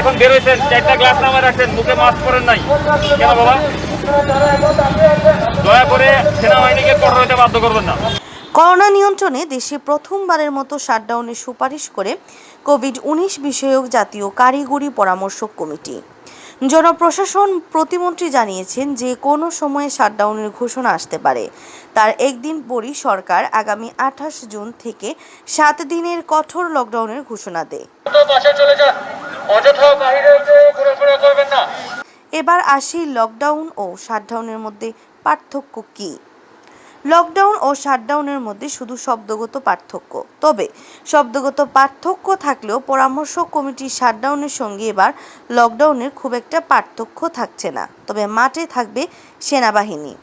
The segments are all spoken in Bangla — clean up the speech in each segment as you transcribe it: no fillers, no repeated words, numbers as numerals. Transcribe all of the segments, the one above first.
এখন বের হয়েছেন, 4টা গ্লাস নামায় রাখছেন, মুখে মাস্ক পরেন নাই কেন বাবা? দয়া করে সেনাবাহিনীকে কঠোর হতে বাধ্য করবেন না। করোনা নিয়ন্ত্রণে দেশে প্রথমবারের মতো শাটডাউনের সুপারিশ করে কোভিড-19 বিষয়ক জাতীয় কারিগরি পরামর্শক কমিটি। জনপ্রশাসন প্রতিমন্ত্রী জানিয়েছেন যে কোনো সময়ে শাটডাউনের ঘোষণা আসতে পারে। তার একদিন পরই সরকার আগামী 28 জুন থেকে 7 দিনের কঠোর লকডাউনের ঘোষণা দেয়। এবার আসি লকডাউন ও শাটডাউনের মধ্যে পার্থক্য কী? লকডাউন ও শাটডাউনের মধ্যে শুধু শব্দগত পার্থক্য। তবে শব্দগত পার্থক্য থাকলেও পরামর্শ কমিটির শাটডাউনের সঙ্গে এবার লকডাউনের খুব একটা পার্থক্য থাকছে না। তবে মাঠে থাকবে সেনাবাহিনী।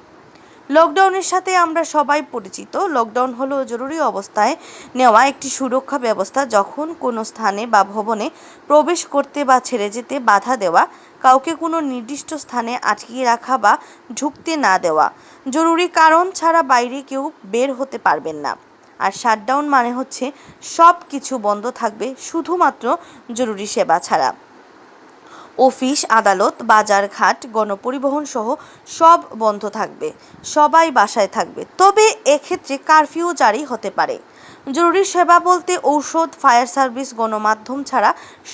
লকডাউনের সাথে আমরা সবাই পরিচিত। লকডাউন হলো জরুরি অবস্থায় নেওয়া একটি সুরক্ষা ব্যবস্থা, যখন কোনো স্থানে বা ভবনে প্রবেশ করতে বা ছেড়ে যেতে বাধা দেওয়া, কাউকে কোনো নির্দিষ্ট স্থানে আটকিয়ে রাখা বা ঢুকতে না দেওয়া। জরুরি কারণ ছাড়া বাইরে কেউ বের হতে পারবেন না। আর শাটডাউন মানে হচ্ছে সব কিছু বন্ধ থাকবে, শুধুমাত্র জরুরি সেবা ছাড়া। অফিস, আদালত, বাজার ঘাট, গণপরিবহন সহ সব বন্ধ থাকবে, সবাই বাসায় থাকবে। তবে এক্ষেত্রে কারফিউ জারি হতে পারে। জরুরি সেবা বলতে ঔষধ, ফায়ার সার্ভিস, গণমাধ্যম ছাড়া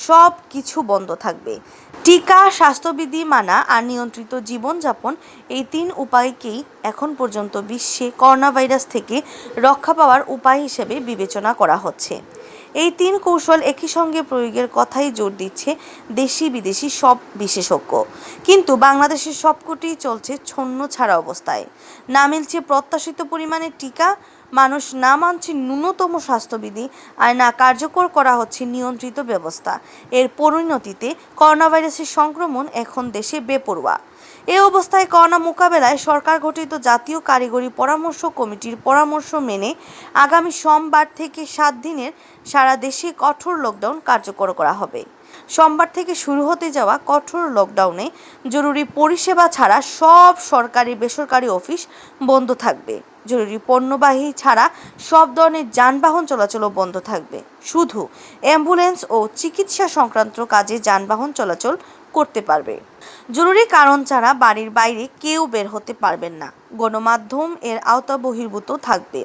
সব কিছু বন্ধ থাকবে। টিকা, স্বাস্থ্যবিধি মানা আর নিয়ন্ত্রিত জীবনযাপন, এই 3 উপায়কেই এখন পর্যন্ত বিশ্বে করোনা ভাইরাস থেকে রক্ষা পাওয়ার উপায় হিসেবে বিবেচনা করা হচ্ছে। এই 3 কৌশল একই সঙ্গে প্রয়োগের কথাই জোর দিচ্ছে দেশি বিদেশি সব বিশেষজ্ঞ। কিন্তু বাংলাদেশের সবকটিই চলছে ছন্নছাড়া অবস্থায়। না মিলছে প্রত্যাশিত পরিমাণে টিকা, মানুষ না মানছে ন্যূনতম স্বাস্থ্যবিধি, আর না কার্যকর করা হচ্ছে নিয়ন্ত্রিত ব্যবস্থা। এর পরিণতিতে করোনা ভাইরাসের সংক্রমণ এখন দেশে বেপরোয়া। এ অবস্থায় করোনা মোকাবেলায় সরকার গঠিত জাতীয় কারিগরি পরামর্শ কমিটির পরামর্শ মেনে আগামী সোমবার থেকে 7 দিনের সারা দেশে কঠোর লকডাউন কার্যকর করা হবে। সোমবার থেকে শুরু হতে যাওয়া কঠোর লকডাউনে জরুরি পরিষেবা ছাড়া সব সরকারি বেসরকারি অফিস বন্ধ থাকবে। জরুরি পণ্যবাহী ছাড়া সব ধরনের যানবাহন চলাচলও বন্ধ থাকবে। শুধু অ্যাম্বুলেন্স ও চিকিৎসা সংক্রান্ত কাজে যানবাহন চলাচল করতে পারবে। জরুরি কারণ ছাড়া বাড়ির বাইরে কেউ বের হতে পারবেন না। গণমাধ্যম এর আওতা বহির্ভূত থাকবে।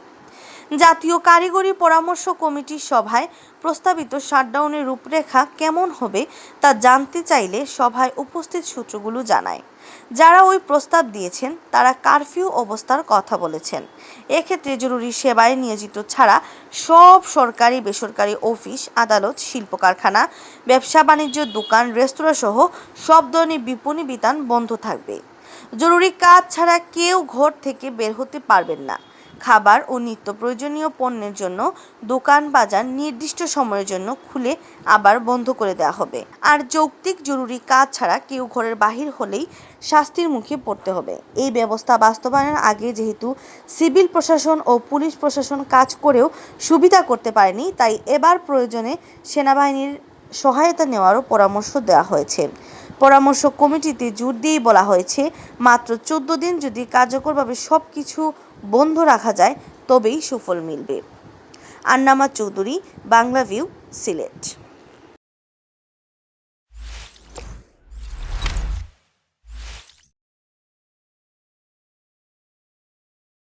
জাতীয় কারিগরি পরামর্শ কমিটির সভায় প্রস্তাবিত শাটডাউনের রূপরেখা কেমন হবে তা জানতে চাইলে সভায় উপস্থিত সূত্রগুলো জানায়, যারা ওই প্রস্তাব দিয়েছেন তারা কারফিউ অবস্থার কথা বলেছেন। এক্ষেত্রে জরুরি সেবায় নিয়োজিত ছাড়া সব সরকারি বেসরকারি অফিস, আদালত, শিল্প কারখানা, ব্যবসা বাণিজ্য, দোকান, রেস্তোরাঁ সহ সব ধরনের বিপণী বিতান বন্ধ থাকবে। জরুরি কাজ ছাড়া কেউ ঘর থেকে বের হতে পারবেন না। খাবার ও নিত্য প্রয়োজনীয় পণ্যের জন্য দোকান বাজার নির্দিষ্ট সময়ের জন্য খুলে আবার বন্ধ করে দেওয়া হবে। আর যৌক্তিক জরুরি কাজ ছাড়া কেউ ঘরের বাহির হলেই শাস্তির মুখে পড়তে হবে। এই ব্যবস্থা বাস্তবায়নের আগে যেহেতু সিভিল প্রশাসন ও পুলিশ প্রশাসন কাজ করেও সুবিধা করতে পারেনি, তাই এবার প্রয়োজনে সেনাবাহিনীর সহায়তা নেওয়ারও পরামর্শ দেওয়া হয়েছে। পরামর্শ কমিটিতে জোর দিয়েই বলা হয়েছে, মাত্র 14 দিন যদি কার্যকরভাবে সব কিছু বন্ধ রাখা যায় তবেই সুফল মিলবে। আন্নামা চৌধুরী, বাংলা ভিউ, সিলেট।